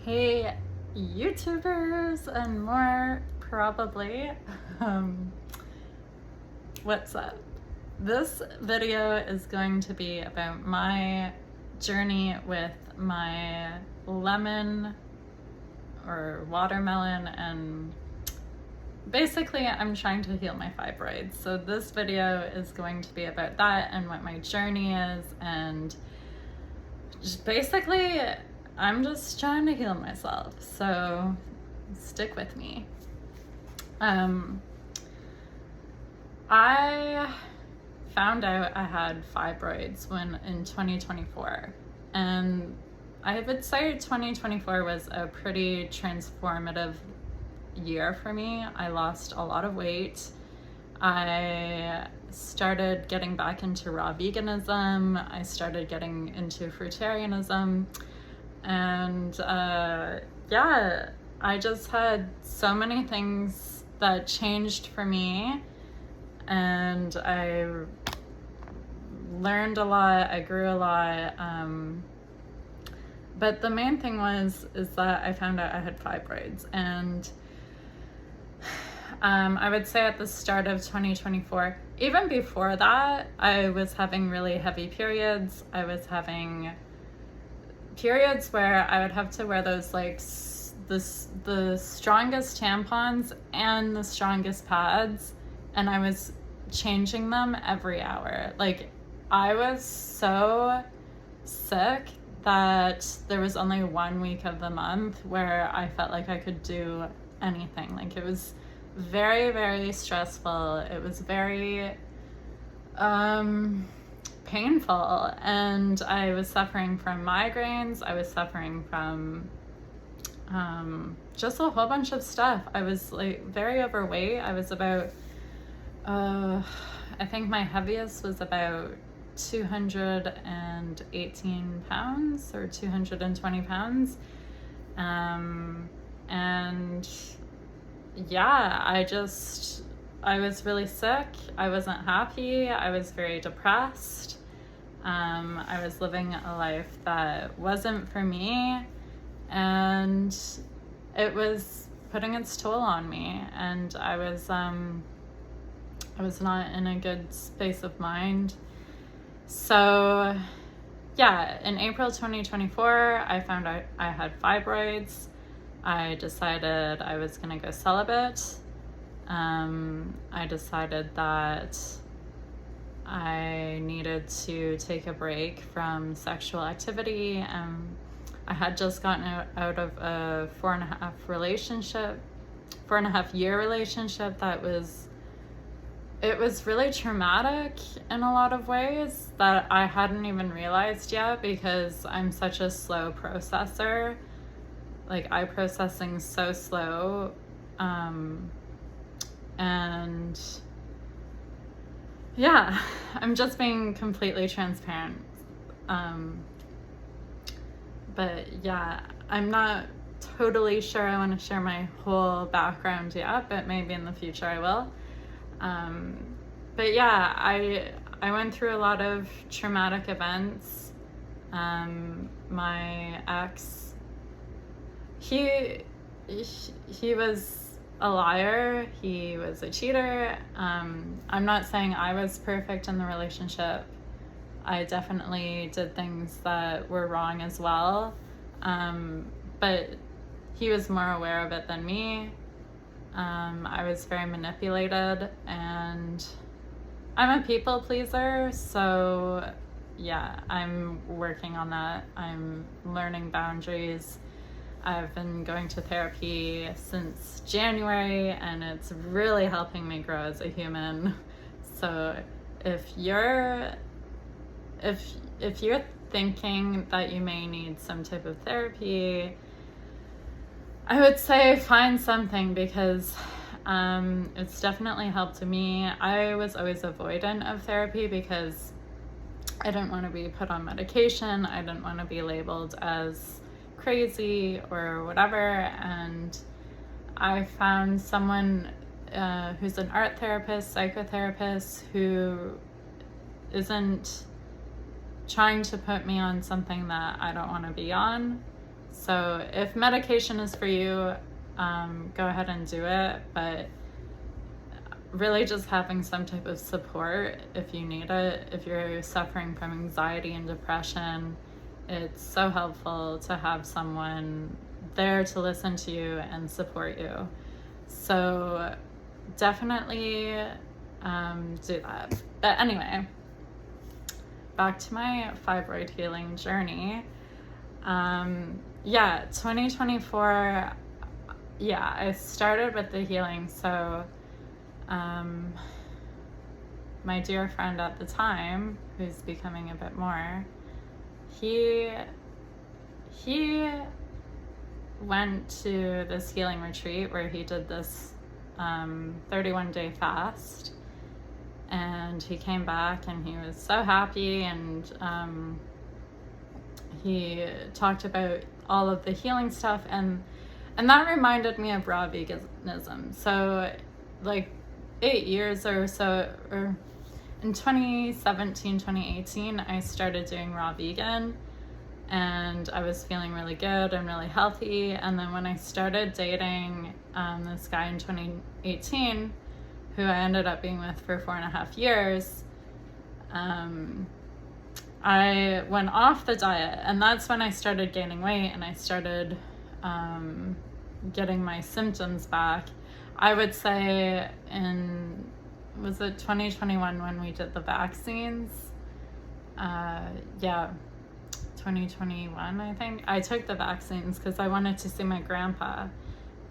Hey, YouTubers and more, probably. What's up? This video is going to be about my journey with my lemon or watermelon, and basically I'm trying to heal my fibroids. So this video is going to be about that and what my journey is, and just basically I'm just trying to heal myself, so stick with me. I found out I had fibroids in 2024, and I would say 2024 was a pretty transformative year for me. I lost a lot of weight. I started getting back into raw veganism. I started getting into fruitarianism. And I just had so many things that changed for me, and I learned a lot, I grew a lot, but the main thing is that I found out I had fibroids. And I would say at the start of 2024, even before that, I was having really heavy periods. I was having periods where I would have to wear those the strongest tampons and the strongest pads, and I was changing them every hour. Like, I was so sick that there was only 1 week of the month where I felt like I could do anything. Like, it was very, very stressful. It was very painful, and I was suffering from migraines. I was suffering from just a whole bunch of stuff. I was like very overweight. I was about I think my heaviest was about 218 pounds or 220 pounds. And yeah, I was really sick. I wasn't happy. I was very depressed. I was living a life that wasn't for me, and it was putting its toll on me, and I was not in a good space of mind. So yeah, in April 2024, I found out I had fibroids. I decided I was gonna go celibate. I decided that I needed to take a break from sexual activity. I had just gotten out of a 4.5 year relationship that was really traumatic in a lot of ways that I hadn't even realized yet, because I'm such a slow processor. Like, I process things so slow. And yeah, I'm just being completely transparent. But yeah, I'm not totally sure I want to share my whole background yet, but maybe in the future I will. But yeah, I went through a lot of traumatic events. My ex, he was a liar. He was a cheater. I'm not saying I was perfect in the relationship. I definitely did things that were wrong as well. But he was more aware of it than me. I was very manipulated, and I'm a people pleaser. So yeah, I'm working on that. I'm learning boundaries. I've been going to therapy since January, and it's really helping me grow as a human. So if you're thinking that you may need some type of therapy, I would say find something, because it's definitely helped me. I was always avoidant of therapy because I didn't want to be put on medication. I didn't want to be labeled as crazy or whatever, and I found someone who's an art therapist, psychotherapist, who isn't trying to put me on something that I don't want to be on. So if medication is for you, go ahead and do it, but really just having some type of support if you need it. If you're suffering from anxiety and depression, it's so helpful to have someone there to listen to you and support you. So definitely do that. But anyway, back to my fibroid healing journey. 2024, I started with the healing. So my dear friend at the time, who's becoming a bit more, he went to this healing retreat where he did this 31-day fast, and he came back and he was so happy, and he talked about all of the healing stuff, and that reminded me of raw veganism. So like 8 years or so, or in 2017, 2018, I started doing raw vegan, and I was feeling really good and really healthy. And then when I started dating this guy in 2018, who I ended up being with for 4.5 years, I went off the diet, and that's when I started gaining weight, and I started getting my symptoms back. I would say was it 2021 when we did the vaccines? 2021, I think. I took the vaccines because I wanted to see my grandpa,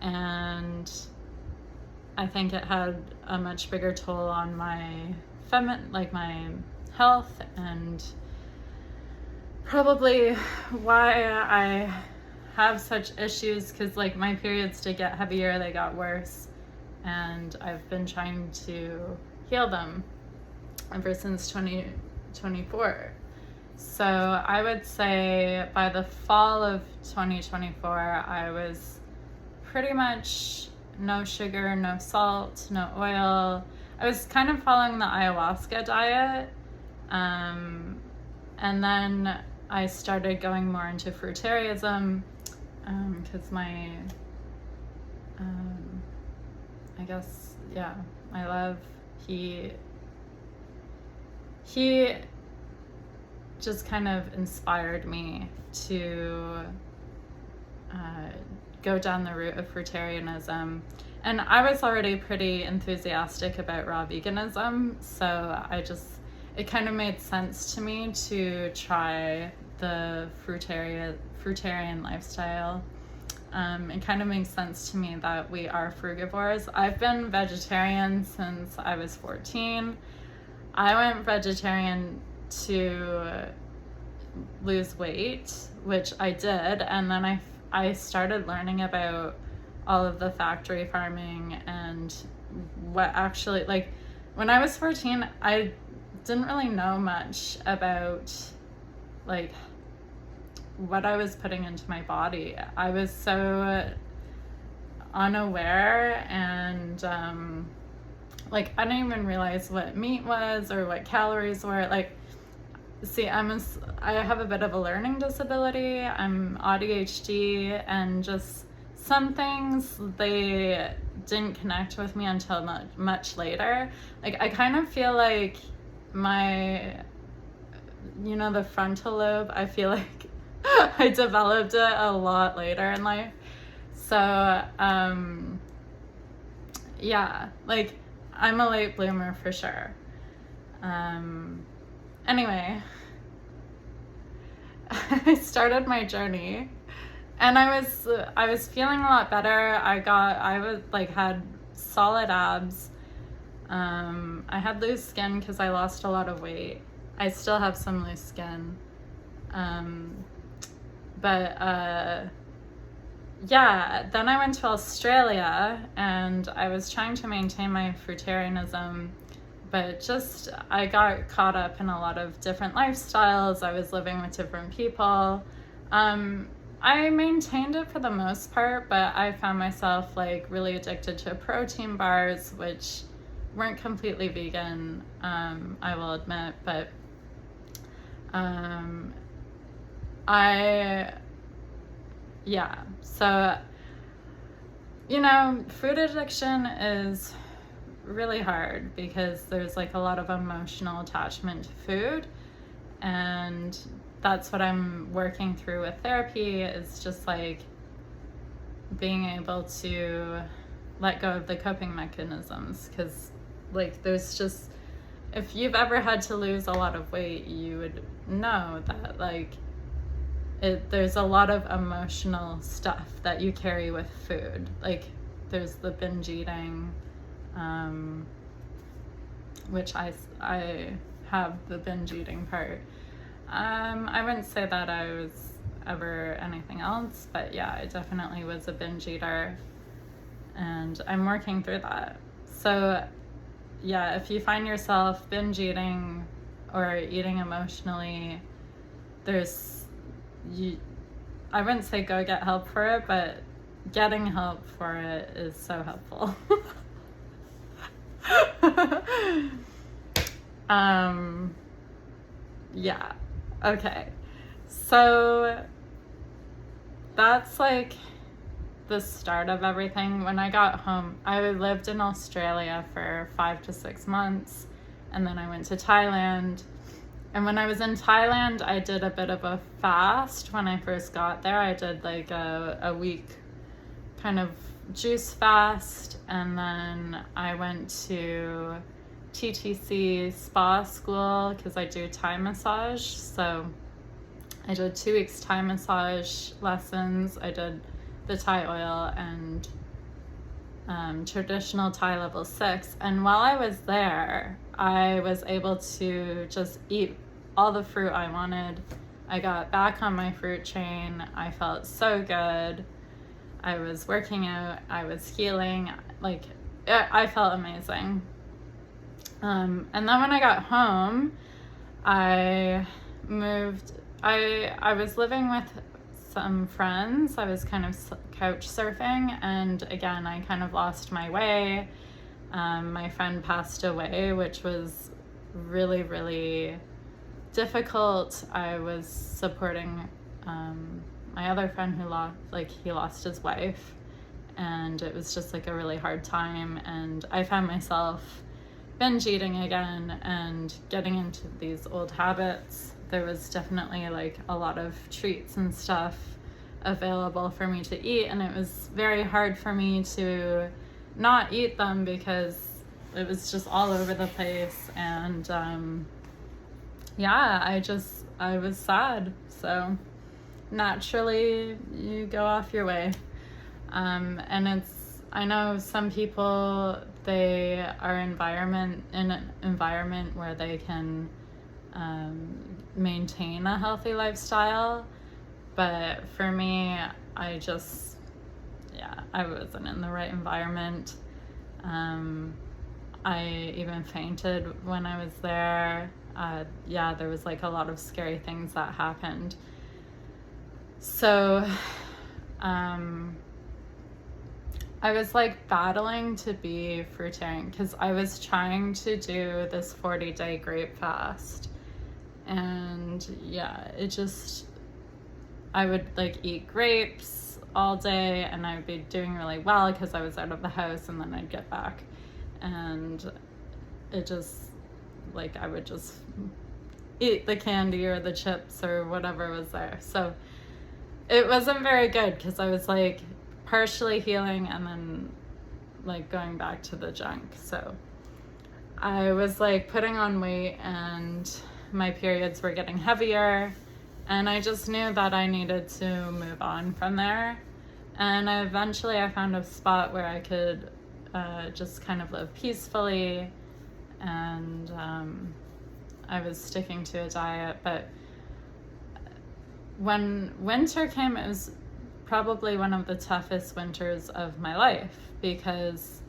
and I think it had a much bigger toll on my my health, and probably why I have such issues, because like my periods did get heavier, they got worse, and I've been trying to heal them ever since 2024. So I would say by the fall of 2024, I was pretty much no sugar, no salt, no oil. I was kind of following the ayahuasca diet. And then I started going more into fruitarianism, because my, my love, he just kind of inspired me to go down the route of fruitarianism. And I was already pretty enthusiastic about raw veganism, so it kind of made sense to me to try the fruitarian lifestyle. It kind of makes sense to me that we are frugivores. I've been vegetarian since I was 14. I went vegetarian to lose weight, which I did, and then I started learning about all of the factory farming and what actually, like, when I was 14, I didn't really know much about like what I was putting into my body. I was so unaware, and I didn't even realize what meat was or what calories were. Like, see, I have a bit of a learning disability. I'm ADHD, and just some things, they didn't connect with me until much later. Like, I kind of feel like my, the frontal lobe, I feel like I developed it a lot later in life. So, like, I'm a late bloomer for sure. Anyway, I started my journey, and I was feeling a lot better. Had solid abs. I had loose skin because I lost a lot of weight. I still have some loose skin. Then I went to Australia, and I was trying to maintain my fruitarianism, but I got caught up in a lot of different lifestyles. I was living with different people. I maintained it for the most part, but I found myself really addicted to protein bars, which weren't completely vegan, I will admit, but yeah, so, you know, food addiction is really hard because there's like a lot of emotional attachment to food, and that's what I'm working through with therapy, is just like being able to let go of the coping mechanisms, because like there's just, if you've ever had to lose a lot of weight, you would know that like there's a lot of emotional stuff that you carry with food. Like there's the binge eating, which I have the binge eating part. I wouldn't say that I was ever anything else, but yeah, I definitely was a binge eater, and I'm working through that. So yeah, if you find yourself binge eating or eating emotionally, I wouldn't say go get help for it, but getting help for it is so helpful. Yeah, okay. So that's like the start of everything. When I got home, I lived in Australia for 5 to 6 months, and then I went to Thailand. And when I was in Thailand, I did a bit of a fast. When I first got there, I did like a week kind of juice fast, and then I went to TTC spa school because I do Thai massage. So I did 2 weeks Thai massage lessons. I did the Thai oil and traditional Thai level 6. And while I was there, I was able to just eat all the fruit I wanted. I got back on my fruit train. I felt so good. I was working out. I was healing. Like, I felt amazing. And then when I got home, I moved. I was living with some friends. I was kind of couch surfing, and again, I kind of lost my way. My friend passed away, which was really, really difficult. I was supporting my other friend who he lost his wife, and it was just like a really hard time. And I found myself binge eating again and getting into these old habits. There was definitely like a lot of treats and stuff available for me to eat, and it was very hard for me to not eat them because it was just all over the place. And yeah, I was sad, so naturally you go off your way. And I know some people, they are in an environment where they can maintain a healthy lifestyle, but for me, I wasn't in the right environment. I even fainted when I was there. There was like a lot of scary things that happened. So I was like battling to be fruitarian because I was trying to do this 40-day grape fast. And yeah, I would like eat grapes all day, and I would be doing really well because I was out of the house, and then I'd get back. And it just, like, I would just eat the candy or the chips or whatever was there. So it wasn't very good because I was like partially healing and then like going back to the junk. So I was like putting on weight, and my periods were getting heavier, and I just knew that I needed to move on from there. And eventually I found a spot where I could just kind of live peacefully, and I was sticking to a diet. But when winter came, it was probably one of the toughest winters of my life because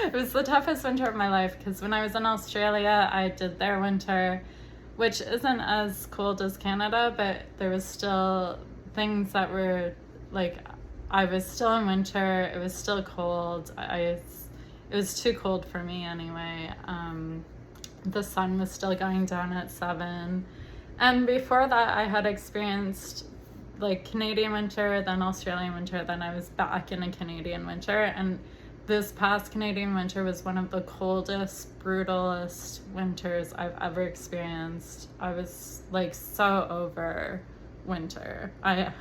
it was the toughest winter of my life because when I was in Australia, I did their winter, which isn't as cold as Canada, but there was still things that were like, I was still in winter, it was still cold. It was too cold for me anyway. the sun was still going down at 7. And before that, I had experienced like Canadian winter, then Australian winter, then I was back in a Canadian winter. And this past Canadian winter was one of the coldest, brutalest winters I've ever experienced. I was like so over winter. I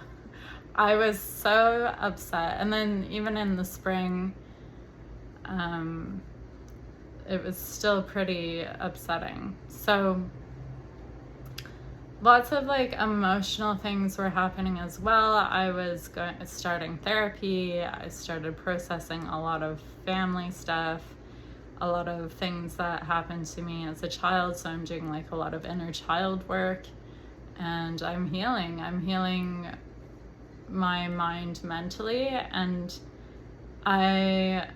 was so upset. And then even in the spring, it was still pretty upsetting. So lots of like emotional things were happening as well. I was starting therapy. I started processing a lot of family stuff, a lot of things that happened to me as a child. So I'm doing like a lot of inner child work, and I'm healing my mind mentally. And I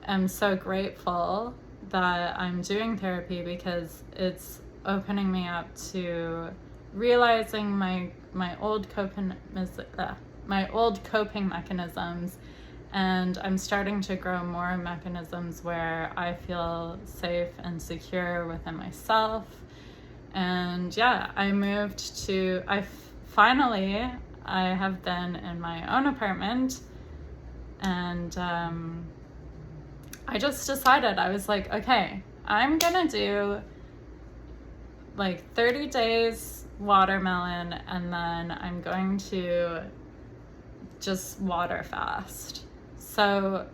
am so grateful that I'm doing therapy, because it's opening me up to realizing my old coping mechanisms, and I'm starting to grow more mechanisms where I feel safe and secure within myself. And yeah, I have been in my own apartment, and I just decided, I was like, okay, I'm gonna do like 30 days watermelon, and then I'm going to just water fast. So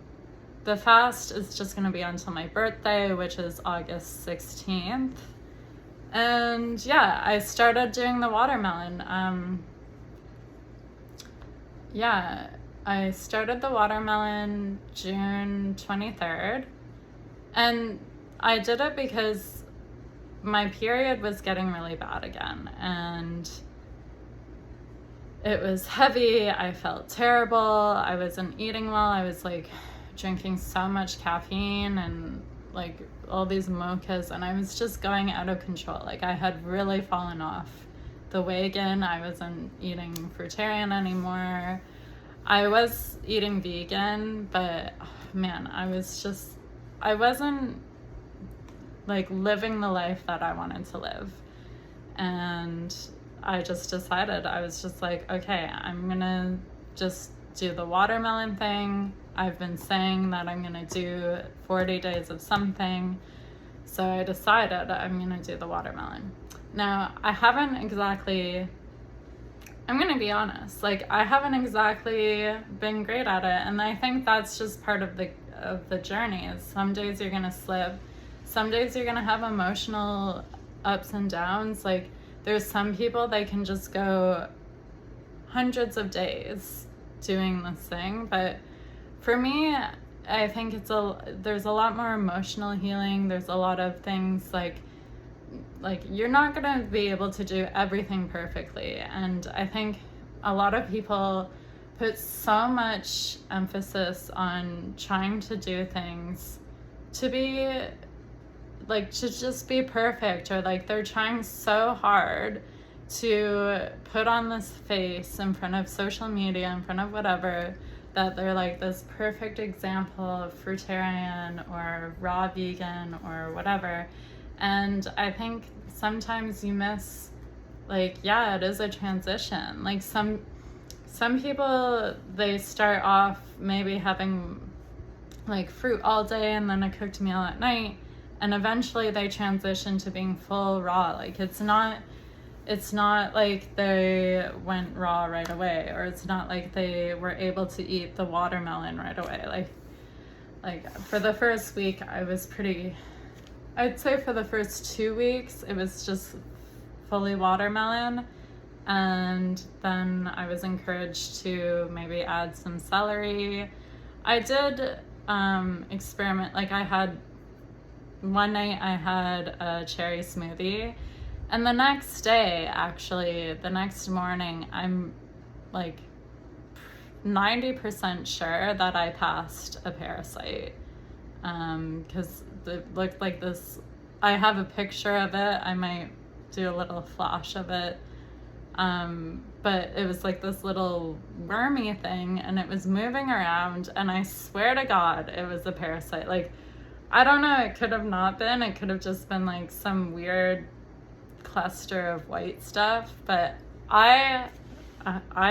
the fast is just going to be until my birthday, which is August 16th. And yeah, I started doing the watermelon. I started the watermelon June 23rd. And I did it because my period was getting really bad again, and it was heavy. I felt terrible. I wasn't eating well. I was like drinking so much caffeine and like all these mochas, and I was just going out of control. Like I had really fallen off the wagon. I wasn't eating fruitarian anymore. I was eating vegan, but man, I wasn't like living the life that I wanted to live. And I just decided, I was just like, okay, I'm gonna just do the watermelon thing. I've been saying that I'm gonna do 40 days of something. So I decided I'm gonna do the watermelon. Now, I'm gonna be honest, like I haven't exactly been great at it. And I think that's just part of the journey, is some days you're gonna slip. Some days you're gonna have emotional ups and downs. Like there's some people, they can just go hundreds of days doing this thing. But for me, I think there's a lot more emotional healing. There's a lot of things like you're not gonna be able to do everything perfectly. And I think a lot of people put so much emphasis on trying to do things to just be perfect, or like they're trying so hard to put on this face in front of social media, in front of whatever, that they're like this perfect example of fruitarian or raw vegan or whatever. And I think sometimes you miss, like, yeah, it is a transition. Like some people, they start off maybe having like fruit all day and then a cooked meal at night, and eventually they transition to being full raw. Like it's not like they went raw right away, or it's not like they were able to eat the watermelon right away. Like for the first week, I'd say for the first 2 weeks, it was just fully watermelon. And then I was encouraged to maybe add some celery. I did experiment. Like one night I had a cherry smoothie, and the next morning, I'm like 90% sure that I passed a parasite, because it looked like this. I have a picture of it. I might do a little flash of it. But it was like this little wormy thing, and it was moving around, and I swear to God, it was a parasite. Like, I don't know, it could have not been. It could have just been like some weird cluster of white stuff, but I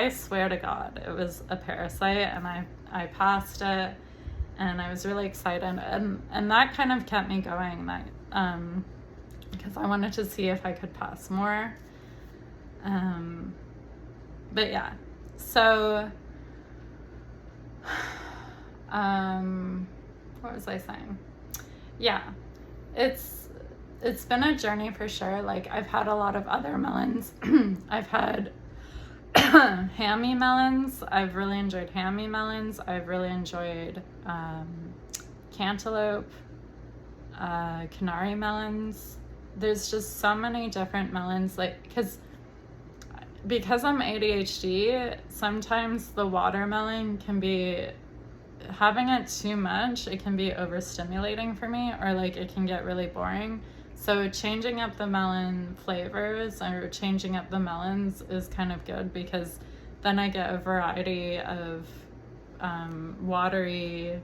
swear to God, it was a parasite, and I passed it, and I was really excited, and that kind of kept me going, that because I wanted to see if I could pass more. But yeah, so what was I saying? Yeah, it's been a journey for sure. Like, I've had a lot of other melons. I've had hammy melons. I've really enjoyed hammy melons. I've really enjoyed cantaloupe, canary melons. There's just so many different melons, like, because I'm ADHD, sometimes the watermelon can be, having it too much, it can be overstimulating for me, or like it can get really boring. So changing up the melon flavors or changing up the melons is kind of good, because then I get a variety of watery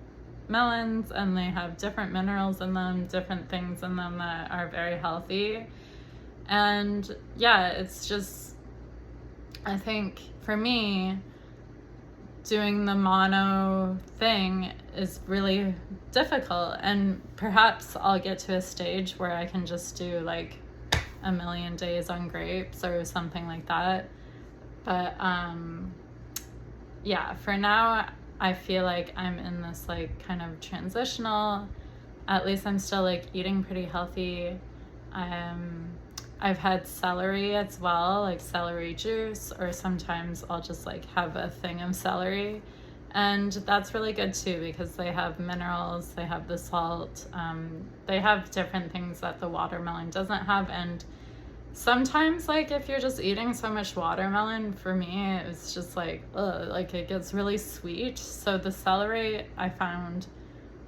melons, and they have different minerals in them, different things in them that are very healthy. And yeah, it's just, I think for me, doing the mono thing is really difficult, and perhaps I'll get to a stage where I can just do like a million days on grapes or something like that. But yeah, for now I feel like I'm in this like kind of transitional, at least I'm still like eating pretty healthy. I've had celery as well, like celery juice, or sometimes I'll just like have a thing of celery, and that's really good too, because they have minerals, they have the salt, they have different things that the watermelon doesn't have. And sometimes, like, if you're just eating so much watermelon, for me it's just like, ugh, like it gets really sweet. So the celery I found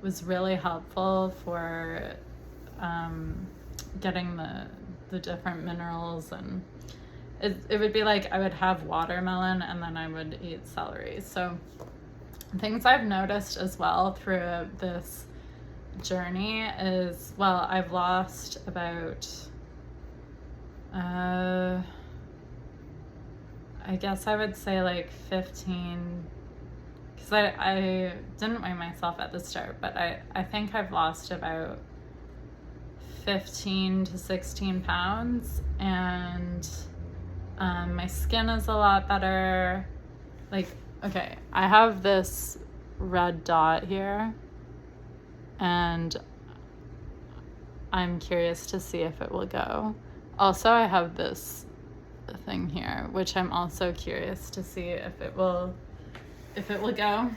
was really helpful for getting the different minerals, and it would be like I would have watermelon and then I would eat celery. So things I've noticed as well through this journey is, well, I've lost about I guess I would say like 15, because I didn't weigh myself at the start, but I think I've lost about 15 to 16 pounds, and my skin is a lot better. Like, okay, I have this red dot here, and I'm curious to see if it will go. Also, I have this thing here, which I'm also curious to see if it will go.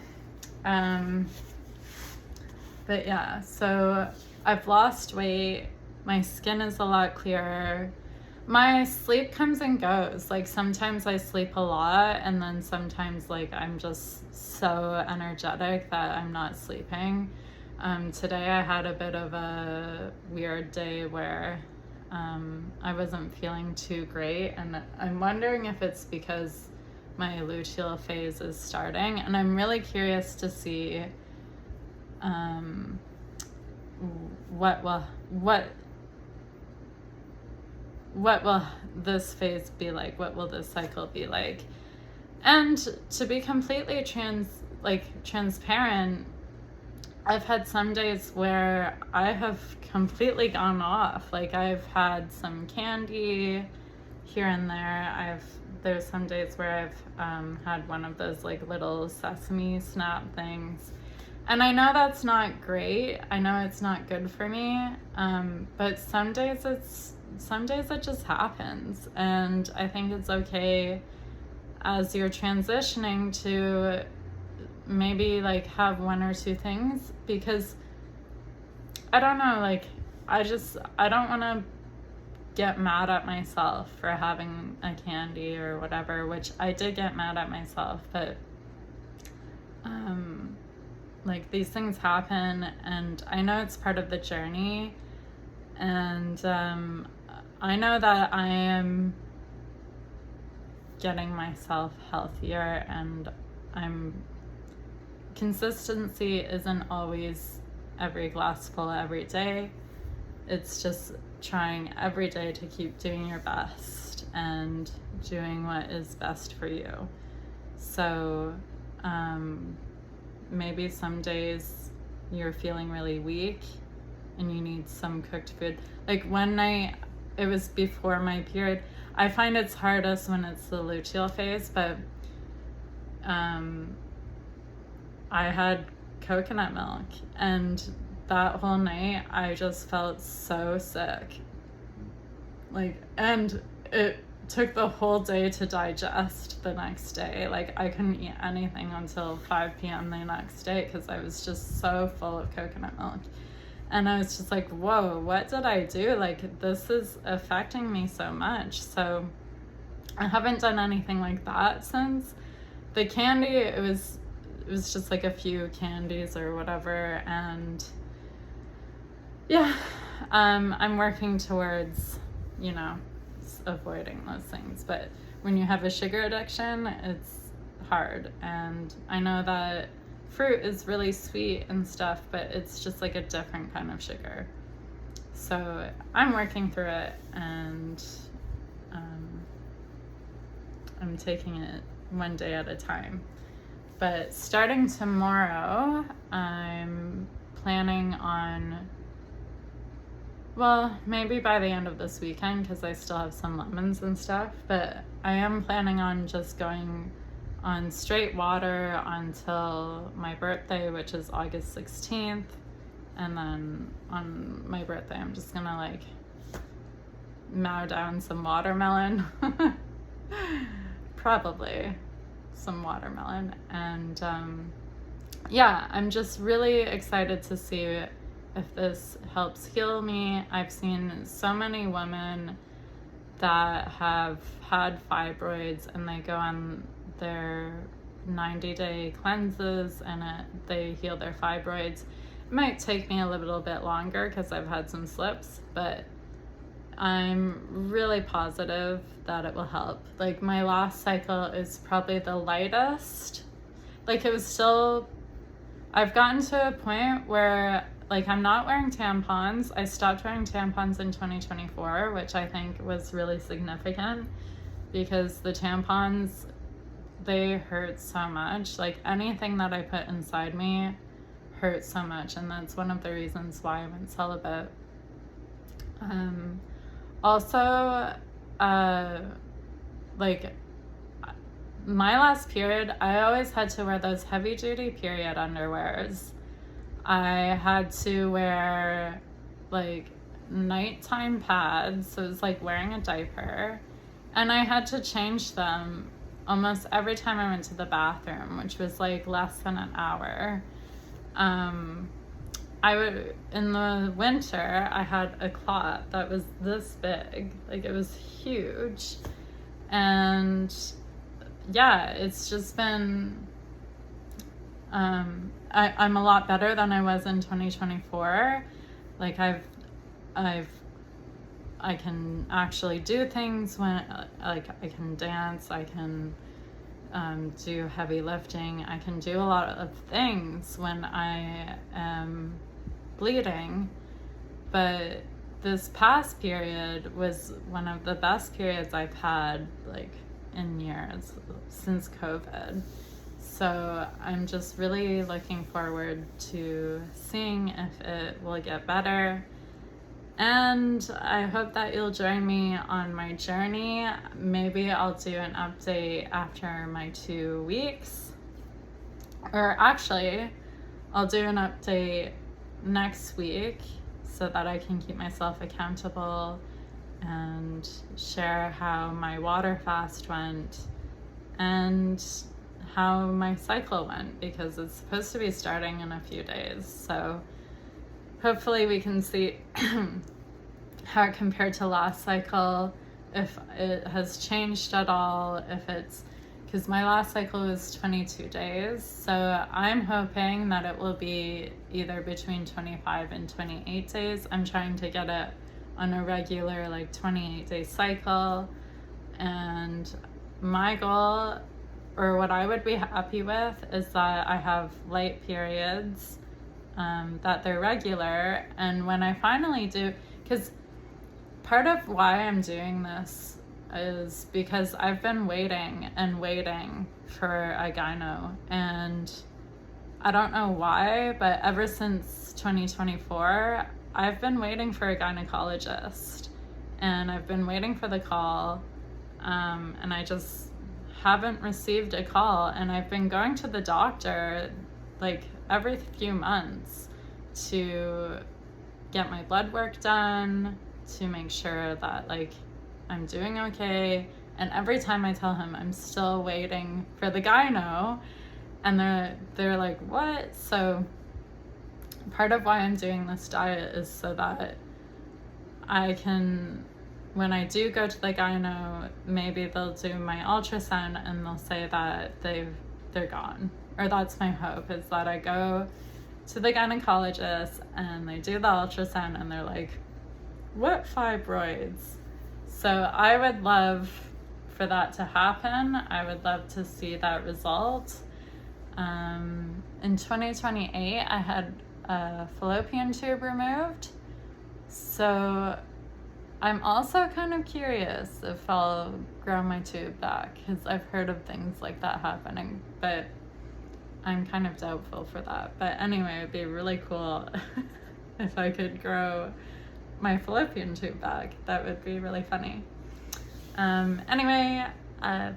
But yeah, so I've lost weight. My skin is a lot clearer. My sleep comes and goes. Like, sometimes I sleep a lot, and then sometimes like I'm just so energetic that I'm not sleeping. Today I had a bit of a weird day where I wasn't feeling too great, and I'm wondering if it's because my luteal phase is starting, and I'm really curious to see what will this phase be like, what will this cycle be like. And to be completely transparent, I've had some days where I have completely gone off. Like, I've had some candy here and there. There's some days where I've had one of those like little sesame snap things. And I know that's not great. I know it's not good for me. But some days it just happens. And I think it's okay as you're transitioning to maybe like have one or two things, because I don't know, like I don't want to get mad at myself for having a candy or whatever, which I did get mad at myself, but like these things happen, and I know it's part of the journey, and I know that I am getting myself healthier, and consistency isn't always every glassful every day. It's just trying every day to keep doing your best and doing what is best for you. So maybe some days you're feeling really weak and you need some cooked food. Like one night, it was before my period. I find it's hardest when it's the luteal phase, but I had coconut milk, and that whole night I just felt so sick. Like, and it took the whole day to digest the next day. Like, I couldn't eat anything until 5 p.m. the next day because I was just so full of coconut milk. And I was just like, whoa, what did I do? Like, this is affecting me so much. So I haven't done anything like that since. The candy, it was just like a few candies or whatever. And yeah, I'm working towards, avoiding those things. But when you have a sugar addiction, it's hard. And I know that fruit is really sweet and stuff, but it's just like a different kind of sugar. So I'm working through it, and I'm taking it one day at a time. But starting tomorrow, I'm planning on, well, maybe by the end of this weekend, because I still have some lemons and stuff, but I am planning on just going on straight water until my birthday, which is August 16th. And then on my birthday, I'm just gonna like mow down some watermelon. Probably some watermelon. And yeah, I'm just really excited to see if this helps heal me. I've seen so many women that have had fibroids and they go on their 90-day cleanses and they heal their fibroids. It might take me a little bit longer because I've had some slips, but I'm really positive that it will help. Like, my last cycle is probably the lightest. Like, it was still, I've gotten to a point where, like, I'm not wearing tampons. I stopped wearing tampons in 2024, which I think was really significant because the tampons, they hurt so much. Like, anything that I put inside me hurt so much, and that's one of the reasons why I went celibate. Also, like, my last period, I always had to wear those heavy-duty period underwears. I had to wear, like, nighttime pads, so it was like wearing a diaper, and I had to change them almost every time I went to the bathroom, which was like less than an hour. I would, in the winter, I had a clot that was this big, like it was huge. And yeah, it's just been, I'm a lot better than I was in 2024. Like I can actually do things when, like, I can dance, I can do heavy lifting, I can do a lot of things when I am bleeding. But this past period was one of the best periods I've had, like, in years, since COVID. So I'm just really looking forward to seeing if it will get better. And I hope that you'll join me on my journey. Maybe I'll do an update after my 2 weeks. Or actually, I'll do an update next week so that I can keep myself accountable and share how my water fast went and how my cycle went, because it's supposed to be starting in a few days. So hopefully we can see how it compared to last cycle, if it has changed at all, if it's, because my last cycle was 22 days. So I'm hoping that it will be either between 25 and 28 days. I'm trying to get it on a regular, like, 28-day cycle. And my goal, or what I would be happy with, is that I have light periods that they're regular. And when I finally do, because part of why I'm doing this is because I've been waiting and waiting for a gyno, and I don't know why, but ever since 2024, I've been waiting for a gynecologist, and I've been waiting for the call, and I just haven't received a call. And I've been going to the doctor like every few months to get my blood work done, to make sure that like I'm doing okay. And every time I tell him I'm still waiting for the gyno, and they're like, what? So part of why I'm doing this diet is so that I can, when I do go to the gyno, maybe they'll do my ultrasound and they'll say that they're gone. Or that's my hope, is that I go to the gynecologist and they do the ultrasound and they're like, what fibroids? So I would love for that to happen. I would love to see that result. In 2028, I had a fallopian tube removed. So I'm also kind of curious if I'll grow my tube back, because I've heard of things like that happening, but I'm kind of doubtful for that. But anyway, it'd be really cool if I could grow my fallopian tube back. That would be really funny. Anyway,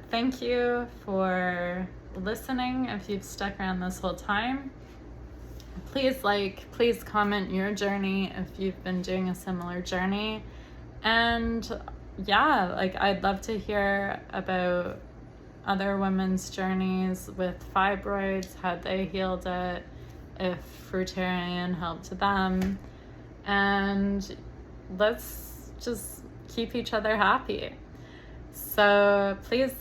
thank you for listening. If you've stuck around this whole time, please comment your journey if you've been doing a similar journey. And yeah, like I'd love to hear about other women's journeys with fibroids, how they healed it, if Fruitarian helped them, and let's just keep each other happy. So please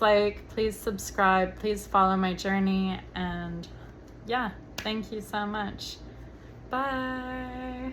subscribe, please follow my journey, and yeah, thank you so much. Bye.